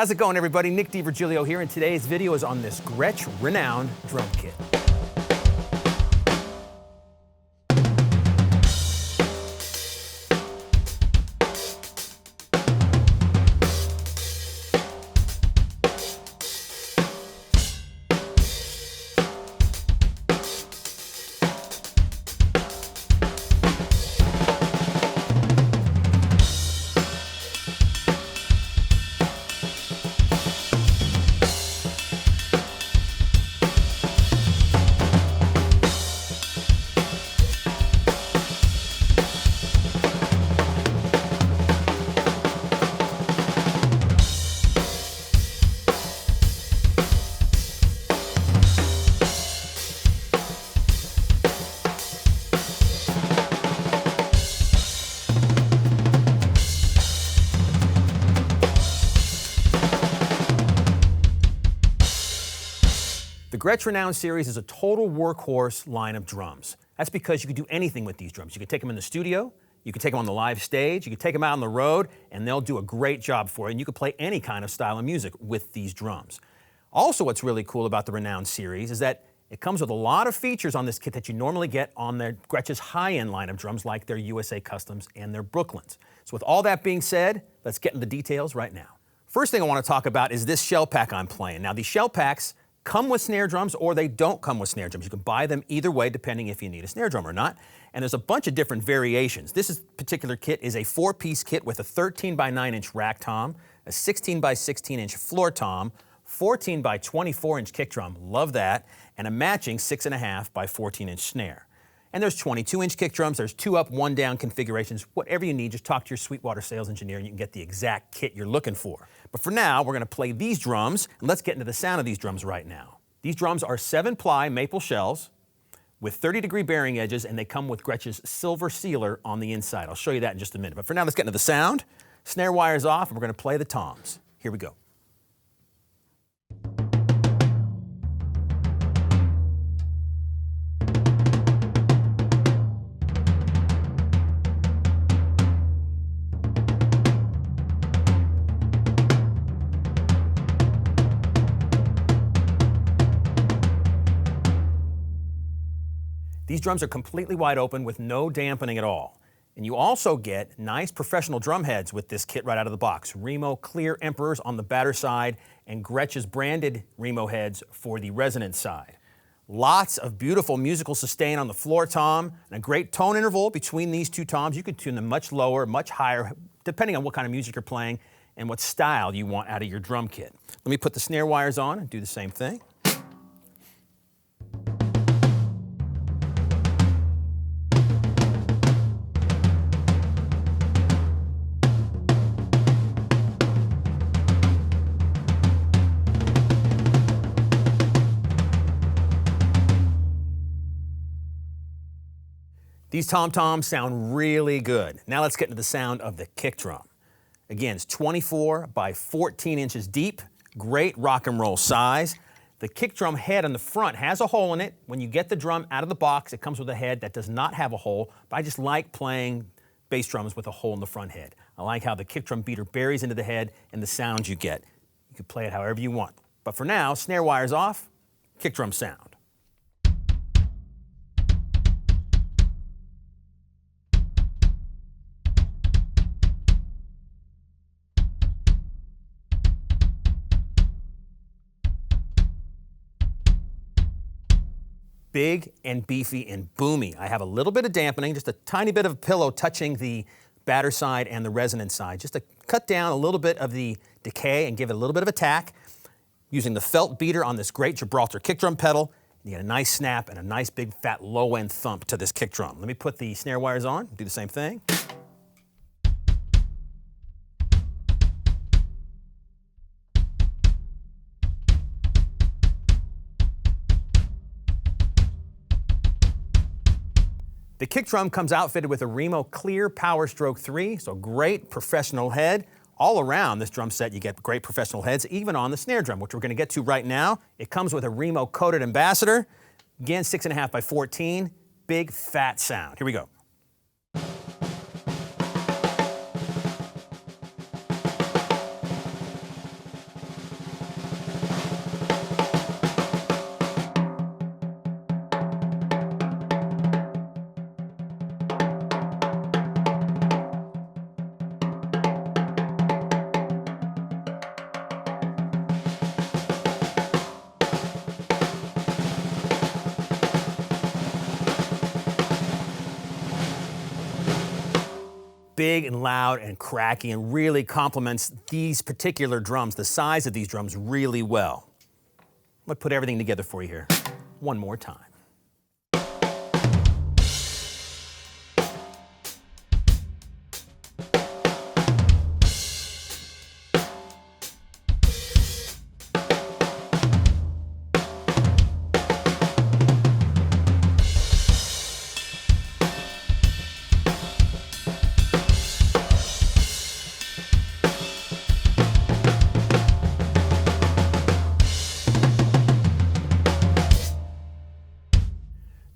How's it going, everybody? Nick DiVirgilio here, and today's video is on this Gretsch Renown drum kit. The Gretsch Renown series is a total workhorse line of drums. That's because you can do anything with these drums. You can take them in the studio, you can take them on the live stage, you can take them out on the road, and they'll do a great job for you. And you can play any kind of style of music with these drums. Also, what's really cool about the Renown series is that it comes with a lot of features on this kit that you normally get on their Gretsch's high-end line of drums, like their USA Customs and their Brooklyns. So with all that being said, let's get into the details right now. First thing I want to talk about is this shell pack I'm playing. Now, these shell packs come with snare drums or they don't come with snare drums. You can buy them either way depending if you need a snare drum or not. And there's a bunch of different variations. This particular kit is a 4-piece kit with a 13 by 9-inch rack tom, a 16 by 16-inch floor tom, 14 by 24-inch kick drum, love that, and a matching 6.5 by 14-inch snare. And there's 22-inch kick drums, there's 2-up, 1-down configurations. Whatever you need, just talk to your Sweetwater sales engineer and you can get the exact kit you're looking for. But for now, we're gonna play these drums, and let's get into the sound of these drums right now. These drums are 7-ply maple shells with 30-degree bearing edges, and they come with Gretsch's silver sealer on the inside. I'll show you that in just a minute. But for now, let's get into the sound. Snare wire's off, and we're gonna play the toms. Here we go. These drums are completely wide open with no dampening at all. And you also get nice professional drum heads with this kit right out of the box. Remo Clear Emperors on the batter side and Gretsch's branded Remo heads for the resonance side. Lots of beautiful musical sustain on the floor tom and a great tone interval between these two toms. You can tune them much lower, much higher, depending on what kind of music you're playing and what style you want out of your drum kit. Let me put the snare wires on and do the same thing. These tom-toms sound really good. Now let's get into the sound of the kick drum. Again, it's 24 by 14 inches deep, great rock and roll size. The kick drum head on the front has a hole in it. When you get the drum out of the box, it comes with a head that does not have a hole, but I just like playing bass drums with a hole in the front head. I like how the kick drum beater buries into the head and the sound you get. You can play it however you want. But for now, snare wire's off, kick drum sound. Big and beefy and boomy. I have a little bit of dampening, just a tiny bit of a pillow touching the batter side and the resonance side, just to cut down a little bit of the decay and give it a little bit of attack. Using the felt beater on this great Gibraltar kick drum pedal, you get a nice snap and a nice big fat low end thump to this kick drum. Let me put the snare wires on, do the same thing. The kick drum comes outfitted with a Remo Clear Power Stroke 3, so great professional head. All around this drum set, you get great professional heads, even on the snare drum, which we're going to get to right now. It comes with a Remo Coated Ambassador. Again, 6.5 by 14, big fat sound. Here we go. big and loud and cracky and really complements these particular drums, the size of these drums, really well. I'm gonna put everything together for you here one more time.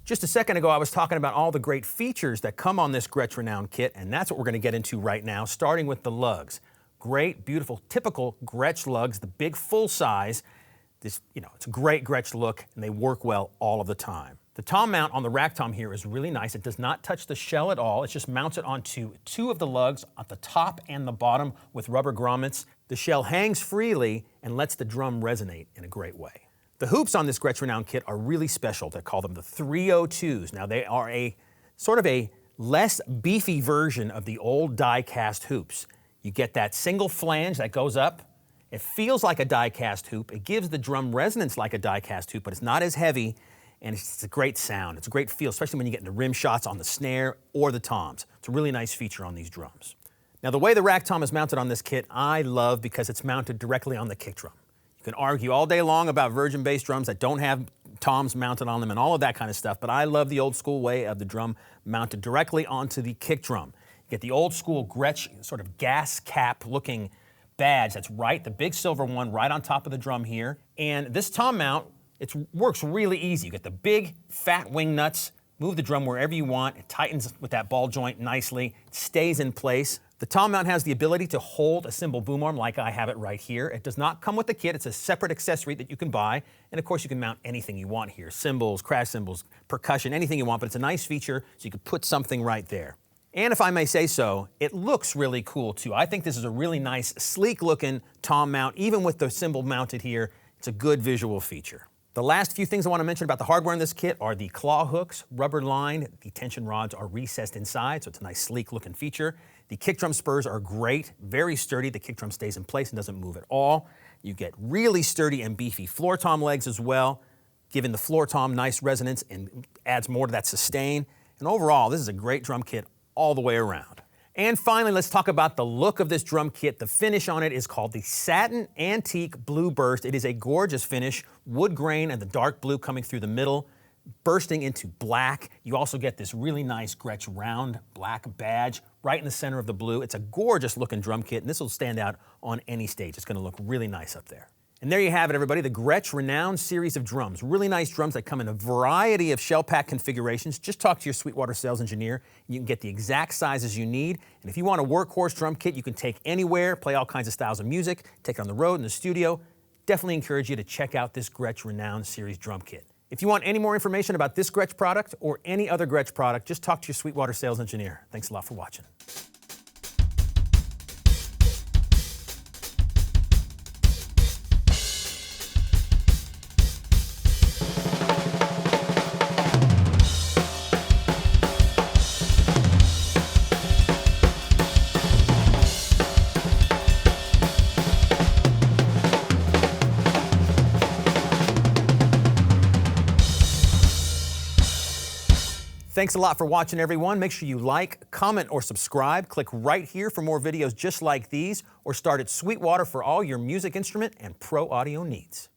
Just a second ago, I was talking about all the great features that come on this Gretsch Renown kit, and that's what we're going to get into right now, starting with the lugs. Great, beautiful, typical Gretsch lugs, the big full size. This, it's a great Gretsch look, and they work well all of the time. The tom mount on the rack tom here is really nice. It does not touch the shell at all. It's just mounted onto two of the lugs at the top and the bottom with rubber grommets. The shell hangs freely and lets the drum resonate in a great way. The hoops on this Gretsch Renown kit are really special. They call them the 302s. Now they are a sort of a less beefy version of the old die-cast hoops. You get that single flange that goes up. It feels like a die-cast hoop. It gives the drum resonance like a die-cast hoop, but it's not as heavy, and it's a great sound. It's a great feel, especially when you get into rim shots on the snare or the toms. It's a really nice feature on these drums. Now the way the rack tom is mounted on this kit, I love because it's mounted directly on the kick drum. You can argue all day long about virgin bass drums that don't have toms mounted on them and all of that kind of stuff, but I love the old school way of the drum mounted directly onto the kick drum. You get the old school Gretsch sort of gas cap looking badge that's right, the big silver one right on top of the drum here. And this tom mount, it works really easy. You get the big fat wing nuts, move the drum wherever you want. It tightens with that ball joint nicely, it stays in place. The tom mount has the ability to hold a cymbal boom arm like I have it right here. It does not come with the kit. It's a separate accessory that you can buy. And of course you can mount anything you want here. Cymbals, crash cymbals, percussion, anything you want, but it's a nice feature so you can put something right there. And if I may say so, it looks really cool too. I think this is a really nice, sleek looking tom mount. Even with the cymbal mounted here, it's a good visual feature. The last few things I want to mention about the hardware in this kit are the claw hooks, rubber lined. The tension rods are recessed inside, so it's a nice sleek looking feature. The kick drum spurs are great, very sturdy. The kick drum stays in place and doesn't move at all. You get really sturdy and beefy floor tom legs as well, giving the floor tom nice resonance and adds more to that sustain. And overall, this is a great drum kit all the way around. And finally, let's talk about the look of this drum kit. The finish on it is called the Satin Antique Blue Burst. It is a gorgeous finish, wood grain and the dark blue coming through the middle, bursting into black. You also get this really nice Gretsch round black badge right in the center of the blue. It's a gorgeous looking drum kit, and this will stand out on any stage. It's going to look really nice up there. And there you have it, everybody, the Gretsch Renown series of drums. Really nice drums that come in a variety of shell pack configurations. Just talk to your Sweetwater sales engineer. You can get the exact sizes you need. And if you want a workhorse drum kit you can take anywhere, play all kinds of styles of music, take it on the road, in the studio, definitely encourage you to check out this Gretsch Renown series drum kit. If you want any more information about this Gretsch product or any other Gretsch product, just talk to your Sweetwater sales engineer. Thanks a lot for watching. Thanks a lot for watching, everyone. Make sure you like, comment, or subscribe. Click right here for more videos just like these, or start at Sweetwater for all your music instrument and pro audio needs.